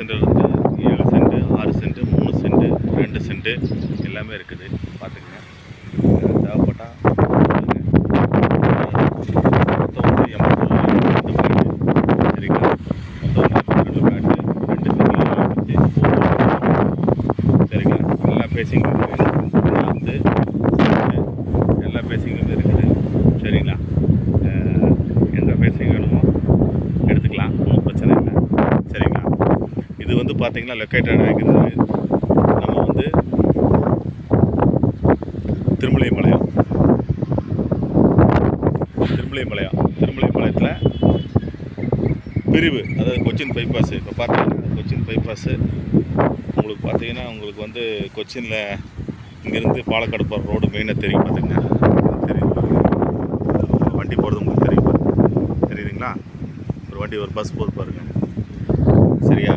சென்ட்லேருந்து 7 send 6 send 3 send 2 send எல்லாமே இருக்குது. பார்த்துக்குங்க, தேவைப்பட்டால் மொத்தம் வந்து 82 ஃப்ளாட்டு சரிங்களா. மொத்தம் வந்து 82 ஃப்ளாட்டு 2 சென்ட் சரிங்களா. எல்லா ஃபேஸிங் வந்து எல்லா ஃபேஸிங்கும் இருக்குது சரிங்களா. எந்த ஃபேஸிங் வேணுமோ எடுத்துக்கலாம், ஒன்றும் பிரச்சனை இல்லை சரிங்களா. இது வந்து பார்த்திங்கன்னா லொக்கேட்டட் ஆகிக்கிறது நம்ம வந்து திருமலைப்பாளையம் திருமலைப்பாளையத்தில் பிரிவு, அதாவது கொச்சின் பைபாஸு. இப்போ பார்த்தீங்கன்னா கொச்சின் பைபாஸு உங்களுக்கு பார்த்தீங்கன்னா உங்களுக்கு வந்து கொச்சினில் இங்கேருந்து பாலக்காடு போகிற ரோடு மெயினாக தெரியும். பார்த்துங்க, தெரியும், வண்டி போகிறது உங்களுக்கு தெரியும், தெரியுதுங்களா. ஒரு வண்டி ஒரு பஸ் போகுது பாருங்கள் சரியா.